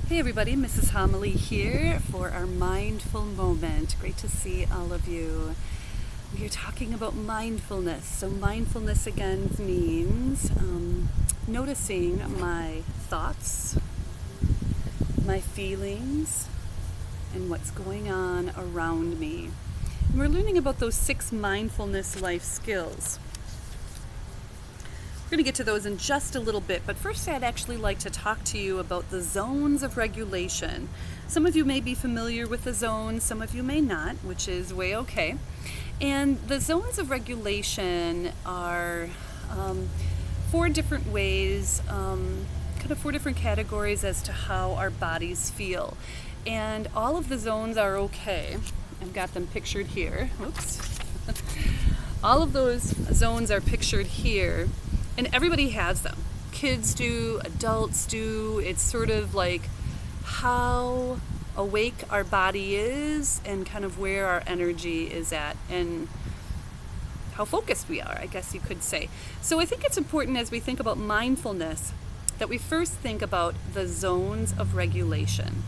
Hey everybody, Mrs. Homily here for our mindful moment. Great to see all of you. We are talking about mindfulness. So mindfulness again means noticing my thoughts, my feelings, and what's going on around me. And we're learning about those 6 mindfulness life skills. We're going to get to those in just a little bit, but first I'd actually like to talk to you about the zones of regulation. Some of you may be familiar with the zones, some of you may not, which is way okay. And the zones of regulation are 4 different ways, kind of 4 different categories as to how our bodies feel. And all of the zones are okay. I've got them pictured here. Oops. All of those zones are pictured here. And everybody has them. Kids do, adults do. It's sort of like how awake our body is and kind of where our energy is at and how focused we are, I guess you could say. So I think it's important as we think about mindfulness that we first think about the zones of regulation.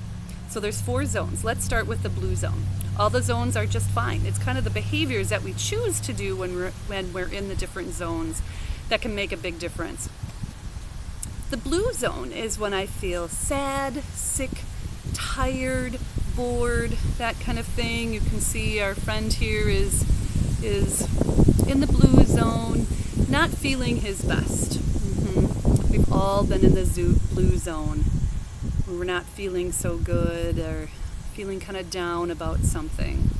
So there's 4 zones. Let's start with the blue zone. All the zones are just fine. It's kind of the behaviors that we choose to do when we're in the different zones that can make a big difference. The blue zone is when I feel sad, sick, tired, bored, that kind of thing. You can see our friend here is in the blue zone, not feeling his best. We've all been in the blue zone where we're not feeling so good or feeling kind of down about something.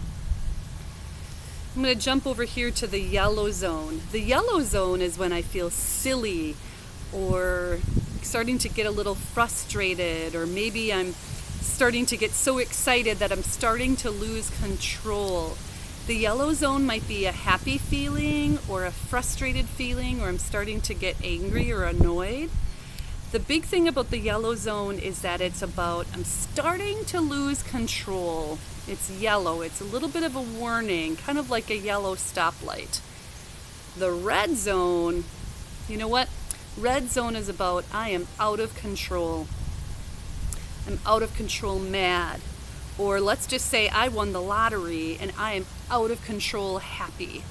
I'm going to jump over here to the yellow zone. The yellow zone is when I feel silly or starting to get a little frustrated, or maybe I'm starting to get so excited that I'm starting to lose control. The yellow zone might be a happy feeling or a frustrated feeling, or I'm starting to get angry or annoyed. The big thing about the yellow zone is that it's about I'm starting to lose control. It's yellow. It's a little bit of a warning, kind of like a yellow stoplight. The red zone, you know what? Red zone is about I am out of control. I'm out of control mad. Or let's just say I won the lottery and I am out of control happy.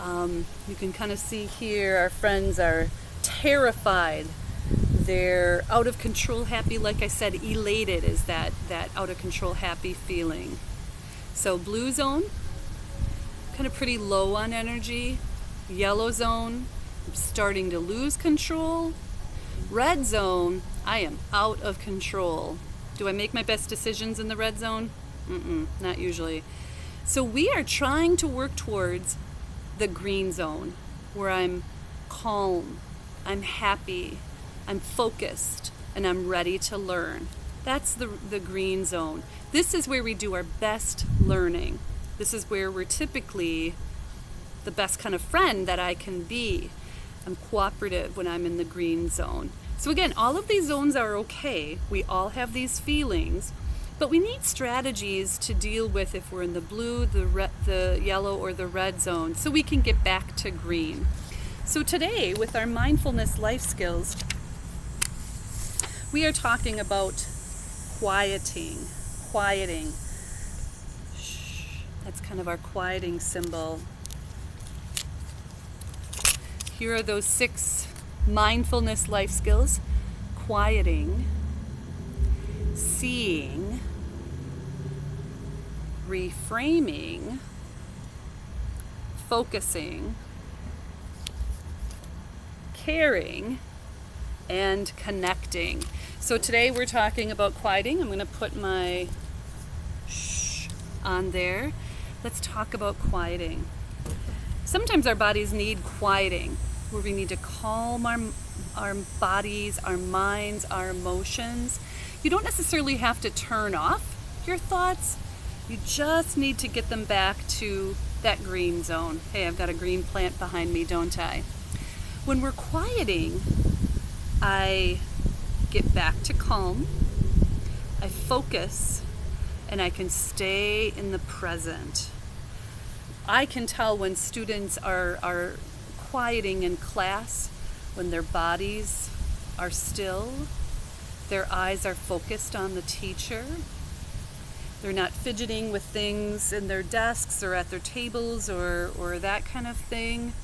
You can kind of see here our friends are terrified. They're out of control happy, like I said, elated is that out of control happy feeling. So blue zone, kind of pretty low on energy. Yellow zone, I'm starting to lose control. Red zone, I am out of control. Do I make my best decisions in the red zone? Not usually. So we are trying to work towards the green zone, where I'm calm, I'm happy, I'm focused, and I'm ready to learn. That's the green zone. This is where we do our best learning. This is where we're typically the best kind of friend that I can be. I'm cooperative when I'm in the green zone. So again, all of these zones are okay. We all have these feelings, but we need strategies to deal with if we're in the blue, the yellow, or the red zone, so we can get back to green. So today, with our mindfulness life skills, we are talking about quieting. Shh. That's kind of our quieting symbol. Here are those 6 mindfulness life skills: quieting, seeing, reframing, focusing, caring, and connecting. So today we're talking about quieting. I'm going to put my shh on there. Let's talk about quieting. Sometimes our bodies need quieting, where we need to calm our bodies, our minds, our emotions. You don't necessarily have to turn off your thoughts. You just need to get them back to that green zone. Hey, I've got a green plant behind me, don't I? When we're quieting, I get back to calm, I focus, and I can stay in the present. I can tell when students are quieting in class, when their bodies are still, Their eyes are focused on the teacher. They're not fidgeting with things in their desks or at their tables or that kind of thing.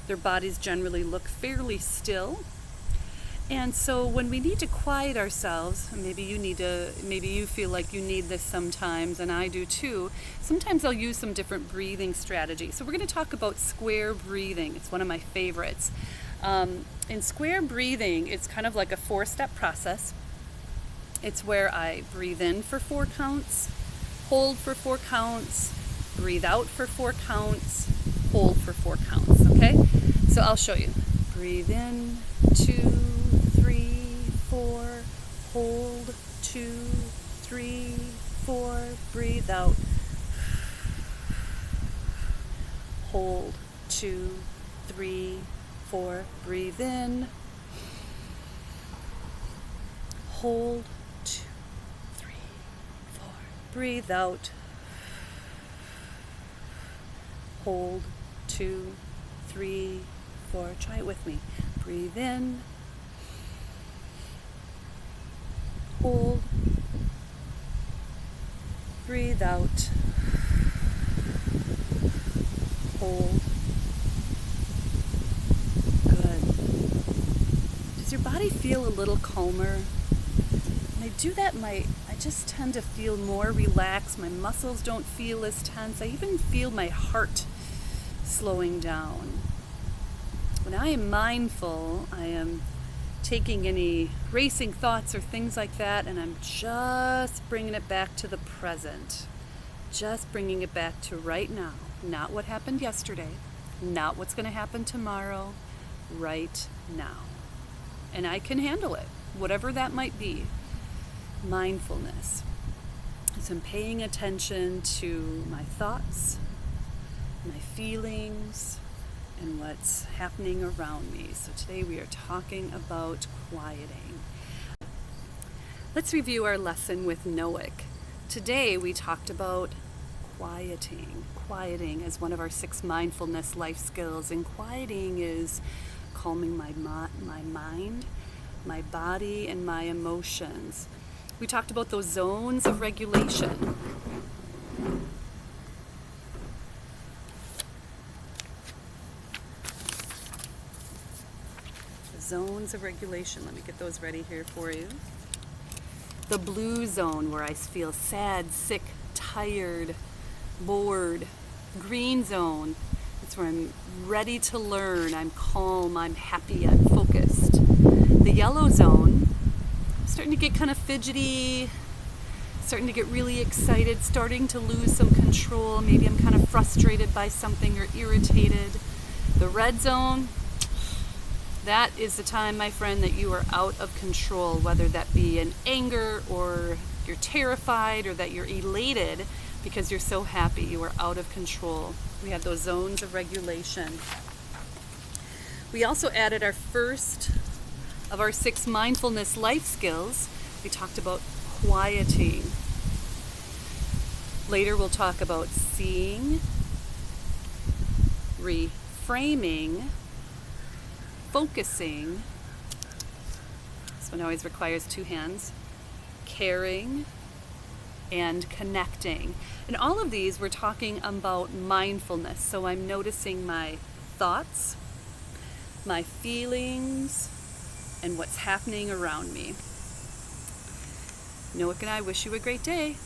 Their bodies generally look fairly still. And so when we need to quiet ourselves, maybe you feel like you need this sometimes, and I do too. Sometimes I'll use some different breathing strategies. So we're going to talk about square breathing. It's one of my favorites. In square breathing, it's kind of like a 4-step process. It's where I breathe in for 4 counts, hold for 4 counts, breathe out for 4 counts, hold for 4 counts, okay? So I'll show you. Breathe in, 2, 3, 4, hold, 2, 3, 4, breathe out, hold, 2, 3, 4, breathe in, hold, 2, 3, 4, breathe out, hold, 2, 3, 4, try it with me, breathe in, hold, breathe out, hold. Good. Does your body feel a little calmer? When I do that, I just tend to feel more relaxed. My muscles don't feel as tense. I even feel my heart slowing down. When I am mindful, I am taking any racing thoughts or things like that, and I'm just bringing it back to the present. Just bringing it back to right now. Not what happened yesterday, not what's going to happen tomorrow, right now. And I can handle it, whatever that might be. Mindfulness. So I'm paying attention to my thoughts, my feelings, and what's happening around me. So today we are talking about quieting. Let's review our lesson with Noack. Today we talked about quieting as one of our 6 mindfulness life skills. And quieting is calming my mind, my body, and my emotions. We talked about those zones of regulation. Zones of regulation. Let me get those ready here for you. The blue zone, where I feel sad, sick, tired, bored. Green zone, it's where I'm ready to learn. I'm calm, I'm happy, I'm focused. The yellow zone, I'm starting to get kind of fidgety, starting to get really excited, starting to lose some control. Maybe I'm kind of frustrated by something or irritated. The red zone, that is the time, my friend, that you are out of control, whether that be in anger or you're terrified or that you're elated because you're so happy. You are out of control. We have those zones of regulation. We also added our first of our 6 mindfulness life skills. We talked about quieting. Later we'll talk about seeing, reframing, focusing. This one always requires 2 hands. Caring and connecting. And all of these we're talking about mindfulness. So I'm noticing my thoughts, my feelings, and what's happening around me. Noack and I wish you a great day.